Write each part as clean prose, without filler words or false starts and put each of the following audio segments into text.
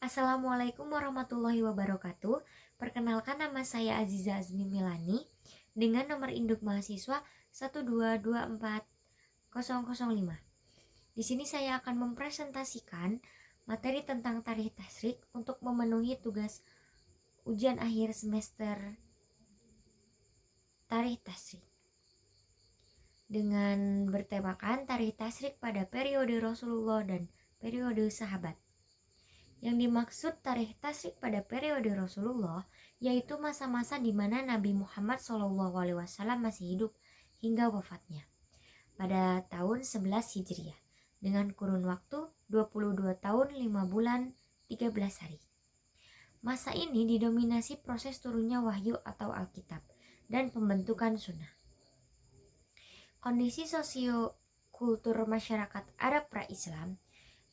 Assalamualaikum warahmatullahi wabarakatuh. Perkenalkan, nama saya Aziza Azmi Milani dengan nomor induk mahasiswa 1224005. Di sini saya akan mempresentasikan materi tentang tarikh tasyrik untuk memenuhi tugas ujian akhir semester tarikh tasyrik. Dengan bertemakan tarikh tasyrik pada periode Rasulullah dan periode sahabat. Yang dimaksud tarikh tasyrik pada periode Rasulullah yaitu masa-masa di mana Nabi Muhammad SAW masih hidup hingga wafatnya pada tahun 11 Hijriah dengan kurun waktu 22 tahun 5 bulan 13 hari. Masa ini didominasi proses turunnya wahyu atau Alkitab dan pembentukan sunnah. Kondisi sosiokultur masyarakat Arab pra-Islam,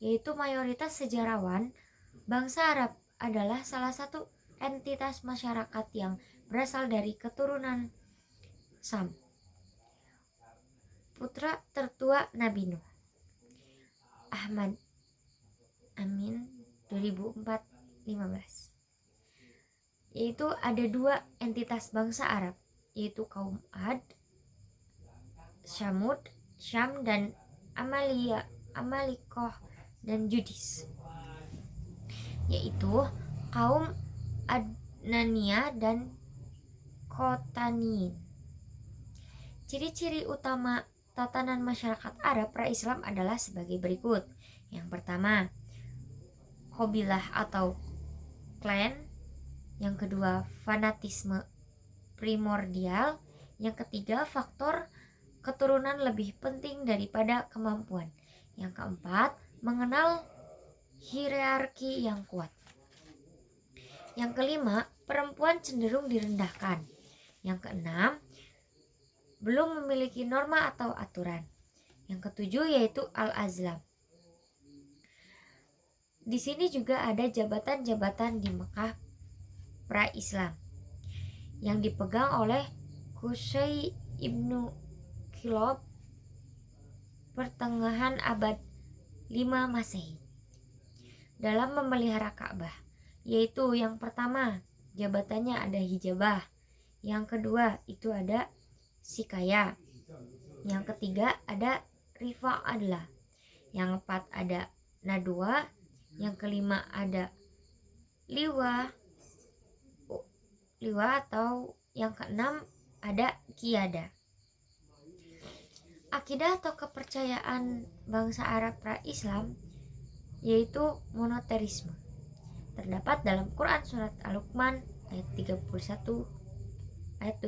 yaitu mayoritas sejarawan bangsa Arab adalah salah satu entitas masyarakat yang berasal dari keturunan Sam, putra tertua Nabi Nuh. Ahmad Amin 2015. Yaitu ada dua entitas bangsa Arab, yaitu kaum Ad, Syamud, Syam, dan Amalikoh dan Judis, yaitu kaum Adnania dan Qotaniyin. Ciri-ciri utama tatanan masyarakat Arab pra-Islam adalah sebagai berikut. Yang pertama, qabilah atau klan. Yang kedua, fanatisme primordial. Yang ketiga, faktor keturunan lebih penting daripada kemampuan. Yang keempat, mengenal hierarki yang kuat. Yang kelima, perempuan cenderung direndahkan. Yang keenam, belum memiliki norma atau aturan. Yang ketujuh yaitu al-azlam. Di sini juga ada jabatan-jabatan di Mekah pra-Islam yang dipegang oleh Qusay ibnu Kilab pertengahan abad 5 Masehi dalam memelihara Ka'bah, yaitu yang pertama jabatannya ada hijabah, yang kedua itu ada sikaya, yang ketiga ada rifa'adlah, yang keempat ada nadwa, yang kelima ada liwa atau yang keenam ada qiyada. Akidah atau kepercayaan bangsa Arab pra-Islam yaitu monoteisme. Terdapat dalam Quran surat Al-Luqman ayat 31 ayat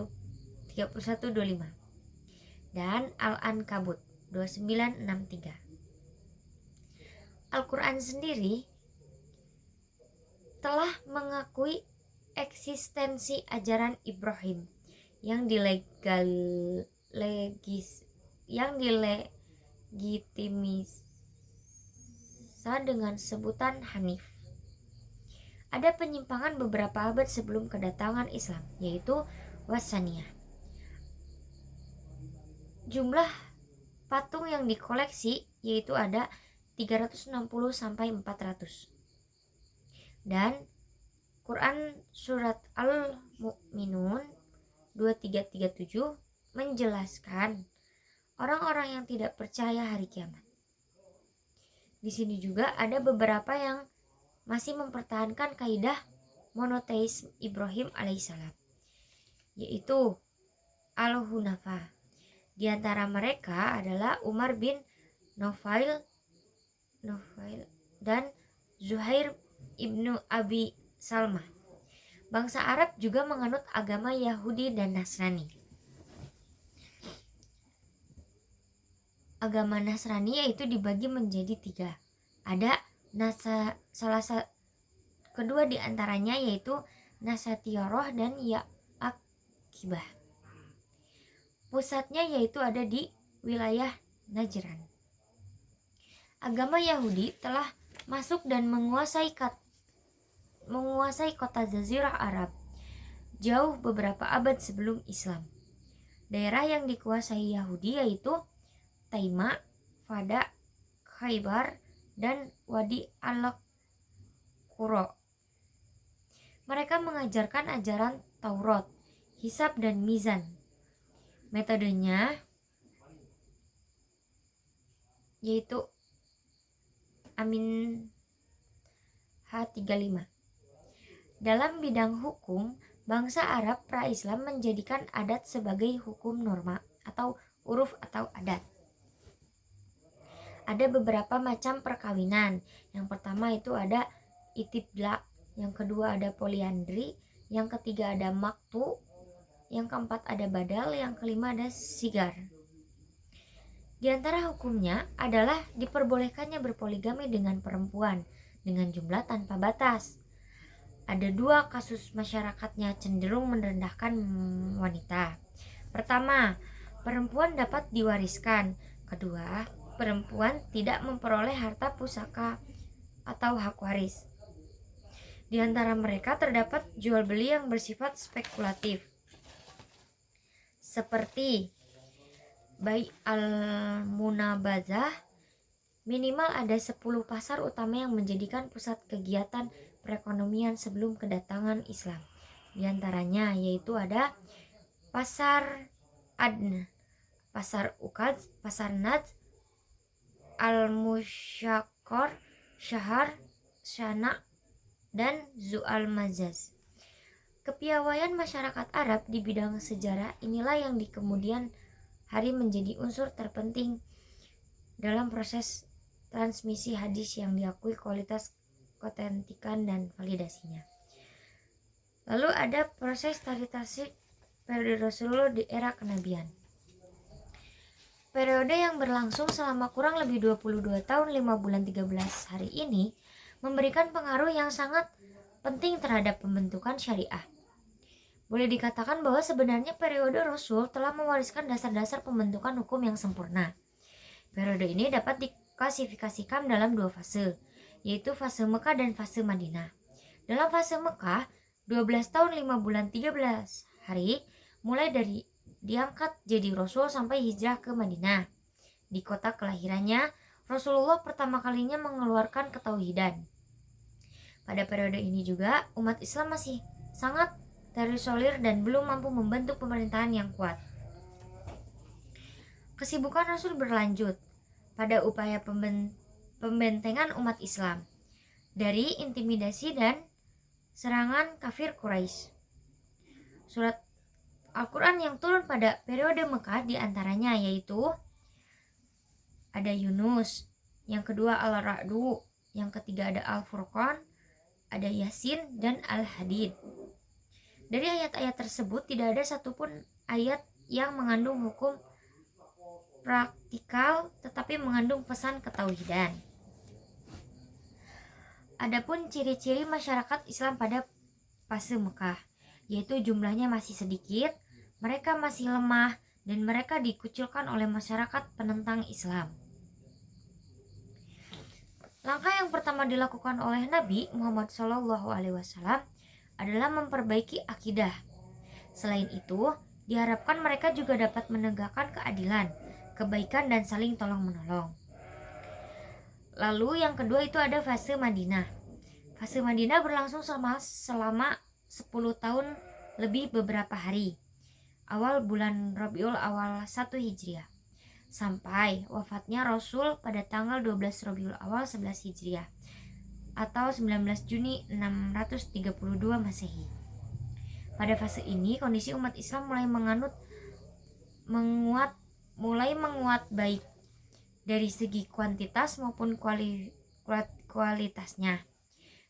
31-25 dan Al-Ankabut 2963. Al-Quran sendiri telah mengakui eksistensi ajaran Ibrahim yang dilegitimisa dengan sebutan Hanif. Ada penyimpangan beberapa abad sebelum kedatangan Islam, yaitu Wasaniyah. Jumlah patung yang dikoleksi yaitu ada 360 sampai 400. Dan Quran surat Al-Mu'minun 2337 menjelaskan orang-orang yang tidak percaya hari kiamat. Di sini juga ada beberapa yang masih mempertahankan kaidah monoteisme Ibrahim alaihissalam, yaitu Al-Hunafa. Di antara mereka adalah Umar bin Nufail dan Zuhair ibnu Abi Salmah. Bangsa Arab juga menganut agama Yahudi dan Nasrani. Agama Nasrani yaitu dibagi menjadi 3. Ada kedua di antaranya yaitu Nasatiyoroh dan Ya'akibah. Pusatnya yaitu ada di wilayah Najran. Agama Yahudi telah masuk dan menguasai kota Jazirah Arab jauh beberapa abad sebelum Islam. Daerah yang dikuasai Yahudi yaitu Taima, Fada, Khaybar, dan Wadi al Qura. Mereka mengajarkan ajaran Taurat, hisab dan mizan. Metodenya yaitu Amin H35. Dalam bidang hukum, bangsa Arab pra-Islam menjadikan adat sebagai hukum norma atau uruf atau adat. Ada beberapa macam perkawinan. Yang pertama itu ada itibla, yang kedua ada poliandri, yang ketiga ada maktu, yang keempat ada badal, yang kelima ada sigar. Di antara hukumnya adalah diperbolehkannya berpoligami dengan perempuan dengan jumlah tanpa batas. Ada dua kasus masyarakatnya cenderung merendahkan wanita. Pertama, perempuan dapat diwariskan. Kedua, perempuan tidak memperoleh harta pusaka atau hak waris. Di antara mereka terdapat jual beli yang bersifat spekulatif, seperti bai al-munabadzah. Minimal ada 10 pasar utama yang menjadikan pusat kegiatan perekonomian sebelum kedatangan Islam. Di antaranya yaitu ada pasar Adn, pasar Ukaz, pasar Nad, Al-Musyaqqar, Syahar, Syana, dan Zu'al Mazaz. Kepiawaian masyarakat Arab di bidang sejarah inilah yang di kemudian hari menjadi unsur terpenting dalam proses transmisi hadis yang diakui kualitas, keotentikan, dan validasinya. Lalu ada proses taritasi periode Rasulullah di era kenabian. Periode yang berlangsung selama kurang lebih 22 tahun 5 bulan 13 hari ini memberikan pengaruh yang sangat penting terhadap pembentukan syariah. Boleh dikatakan bahwa sebenarnya periode Rasul telah mewariskan dasar-dasar pembentukan hukum yang sempurna. Periode ini dapat diklasifikasikan dalam dua fase, yaitu fase Mekah dan fase Madinah. Dalam fase Mekah, 12 tahun 5 bulan 13 hari mulai dari diangkat jadi Rasul sampai hijrah ke Madinah. Di kota kelahirannya, Rasulullah pertama kalinya mengeluarkan ketauhidan. Pada periode ini juga, umat Islam masih sangat terisolir dan belum mampu membentuk pemerintahan yang kuat. Kesibukan Rasul berlanjut pada upaya pembentengan umat Islam dari intimidasi dan serangan kafir Quraisy. Surat Al-Quran yang turun pada periode Mekah diantaranya yaitu ada Yunus, yang kedua Al-Ra'du, yang ketiga ada Al-Furqan, ada Yasin, dan Al-Hadid. Dari ayat-ayat tersebut tidak ada satupun ayat yang mengandung hukum praktikal tetapi mengandung pesan ketauhidan. Adapun ciri-ciri masyarakat Islam pada fase Mekah, yaitu jumlahnya masih sedikit, mereka masih lemah, dan mereka dikucilkan oleh masyarakat penentang Islam. Langkah yang pertama dilakukan oleh Nabi Muhammad SAW adalah memperbaiki akidah. Selain itu, diharapkan mereka juga dapat menegakkan keadilan, kebaikan, dan saling tolong-menolong. Lalu yang kedua itu ada fase Madinah. Fase Madinah berlangsung selama 10 tahun lebih beberapa hari, awal bulan Rabiul Awal 1 Hijriah, sampai wafatnya Rasul pada tanggal 12 Rabiul Awal 11 Hijriah atau 19 Juni 632 Masehi. Pada fase ini kondisi umat Islam mulai menguat baik dari segi kuantitas maupun kualitasnya.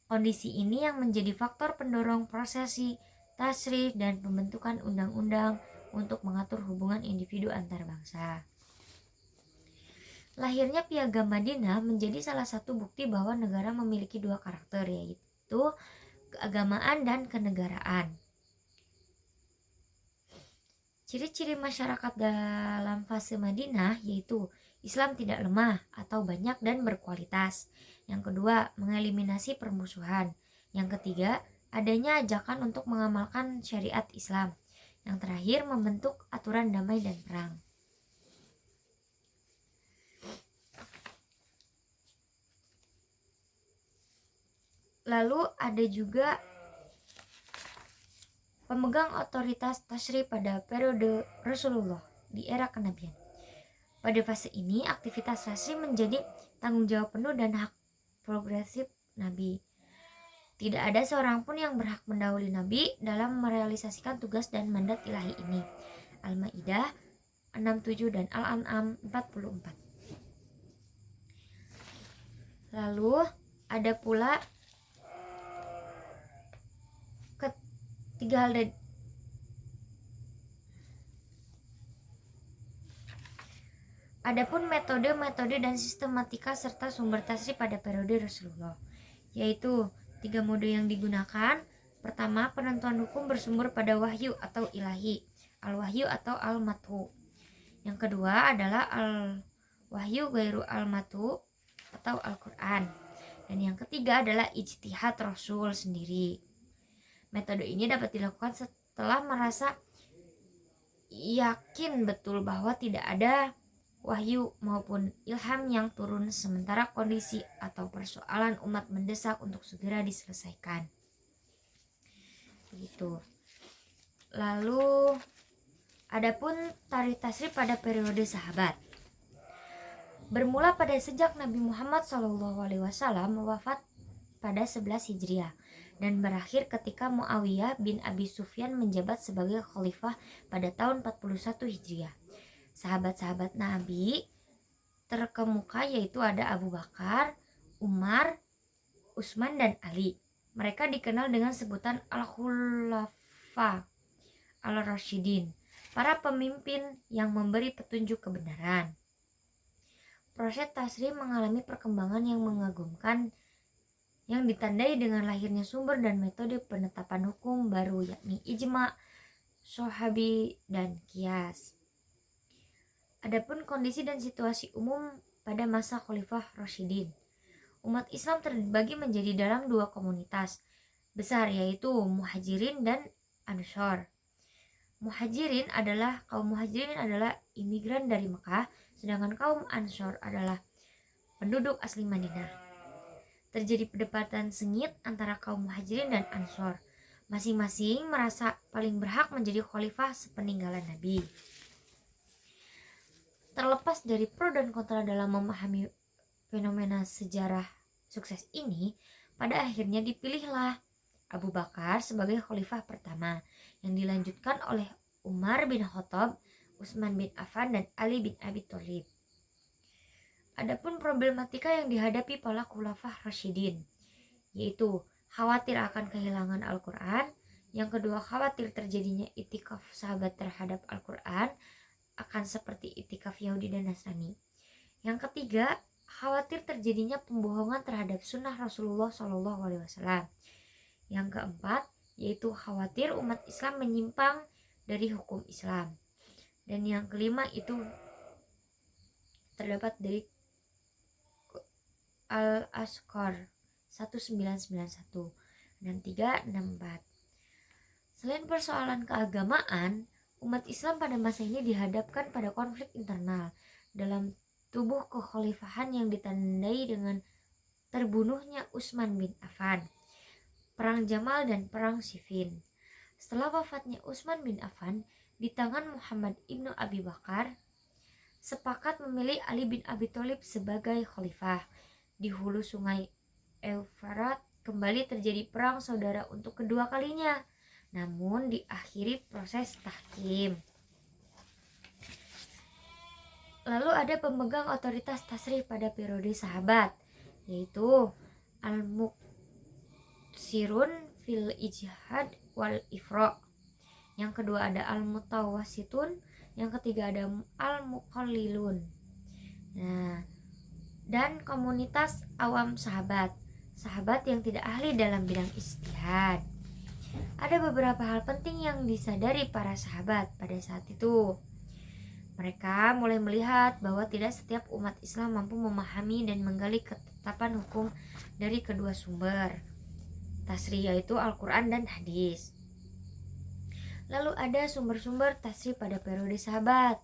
Kondisi ini yang menjadi faktor pendorong prosesi tasrih dan pembentukan undang-undang untuk mengatur hubungan individu antar bangsa. Lahirnya Piagam Madinah menjadi salah satu bukti bahwa negara memiliki dua karakter, yaitu keagamaan dan kenegaraan. Ciri-ciri masyarakat dalam fase Madinah yaitu Islam tidak lemah atau banyak dan berkualitas. Yang kedua, mengeliminasi permusuhan. Yang ketiga, adanya ajakan untuk mengamalkan syariat Islam. Yang terakhir, membentuk aturan damai dan perang. Lalu ada juga pemegang otoritas tasyri pada periode Rasulullah di era kenabian. Pada fase ini, aktivitas tasyri menjadi tanggung jawab penuh dan hak progresif Nabi. Tidak ada seorang pun yang berhak mendahului Nabi dalam merealisasikan tugas dan mandat ilahi ini. Al-Maidah 67 dan Al-An'am 44. Lalu ada pula ketiga hal dan adapun metode-metode dan sistematika serta sumber tasrif pada periode Rasulullah, yaitu 3 mode yang digunakan. Pertama, penentuan hukum bersumber pada wahyu atau ilahi, al-wahyu atau al-mathu. Yang kedua adalah al-wahyu ghairu al-mathu atau Al-Quran. Dan yang ketiga adalah ijtihad Rasul sendiri. Metode ini dapat dilakukan setelah merasa yakin betul bahwa tidak ada wahyu maupun ilham yang turun sementara kondisi atau persoalan umat mendesak untuk segera diselesaikan. Begitu. Lalu adapun tarikh tasrif pada periode sahabat. Bermula pada sejak Nabi Muhammad SAW wafat pada 11 Hijriah dan berakhir ketika Muawiyah bin Abi Sufyan menjabat sebagai khalifah pada tahun 41 Hijriah. Sahabat-sahabat Nabi terkemuka yaitu ada Abu Bakar, Umar, Utsman dan Ali. Mereka dikenal dengan sebutan Al-Khulafa Al-Rasyidin, para pemimpin yang memberi petunjuk kebenaran. Proses tasrif mengalami perkembangan yang mengagumkan yang ditandai dengan lahirnya sumber dan metode penetapan hukum baru, yakni ijma, sahabi, dan qiyas. Adapun kondisi dan situasi umum pada masa Khalifah Rasyidin, umat Islam terbagi menjadi dalam 2 komunitas besar, yaitu Muhajirin dan Ansor. Kaum Muhajirin adalah imigran dari Mekah, sedangkan kaum Ansor adalah penduduk asli Madinah. Terjadi perdebatan sengit antara kaum Muhajirin dan Ansor. Masing-masing merasa paling berhak menjadi khalifah sepeninggalan Nabi. Terlepas dari pro dan kontra dalam memahami fenomena sejarah sukses ini, pada akhirnya dipilihlah Abu Bakar sebagai khalifah pertama, yang dilanjutkan oleh Umar bin Khattab, Utsman bin Affan, dan Ali bin Abi Thalib. Adapun problematika yang dihadapi para khulafah Rasyidin, yaitu khawatir akan kehilangan Al-Quran, yang kedua khawatir terjadinya itikaf sahabat terhadap Al-Quran akan seperti itikaf Yahudi dan Nasrani. Yang ketiga, khawatir terjadinya pembohongan terhadap sunnah Rasulullah SAW. Yang keempat, yaitu khawatir umat Islam menyimpang dari hukum Islam. Dan yang kelima itu terdapat dari Al-Asqar 1991 dan 364. Selain persoalan keagamaan, umat Islam pada masa ini dihadapkan pada konflik internal dalam tubuh kekhalifahan yang ditandai dengan terbunuhnya Utsman bin Affan, Perang Jamal, dan Perang Siffin. Setelah wafatnya Utsman bin Affan, di tangan Muhammad ibnu Abi Bakar sepakat memilih Ali bin Abi Thalib sebagai khalifah. Di hulu sungai Efrat kembali terjadi perang saudara untuk kedua kalinya, namun diakhiri proses tahkim. Lalu ada pemegang otoritas tasrif pada periode sahabat, yaitu Al-Muqsirun fil ijtihad wal ifra'. Yang kedua ada Al-Mutawassitun, yang ketiga ada Al-Muqallilun. Dan komunitas awam sahabat yang tidak ahli dalam bidang ijtihad. Ada beberapa hal penting yang disadari para sahabat pada saat itu. Mereka mulai melihat bahwa tidak setiap umat Islam mampu memahami dan menggali ketetapan hukum dari kedua sumber tasrih, yaitu Al-Quran dan hadis. Lalu ada sumber-sumber tasrih pada periode sahabat,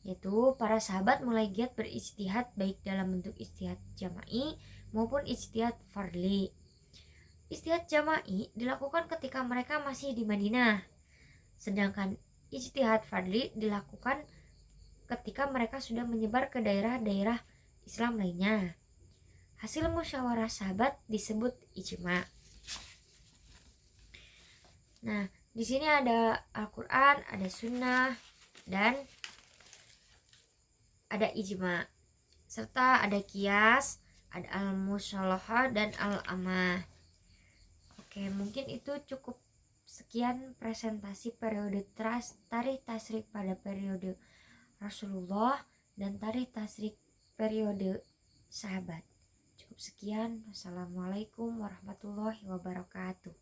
yaitu para sahabat mulai giat berijtihad baik dalam bentuk ijtihad jama'i maupun ijtihad fardhi. Ijtihad jama'i dilakukan ketika mereka masih di Madinah, sedangkan ijtihad fardhi dilakukan ketika mereka sudah menyebar ke daerah-daerah Islam lainnya. Hasil musyawarah sahabat disebut ijma. Nah, di sini ada Al-Quran, ada Sunnah, dan ada ijma, serta ada qiyas, ada al-musyalahah dan al-amah. Oke, mungkin itu cukup. Sekian presentasi periode tarikh tasyrik pada periode Rasulullah dan tarikh tasyrik periode sahabat. Cukup sekian. Wassalamualaikum warahmatullahi wabarakatuh.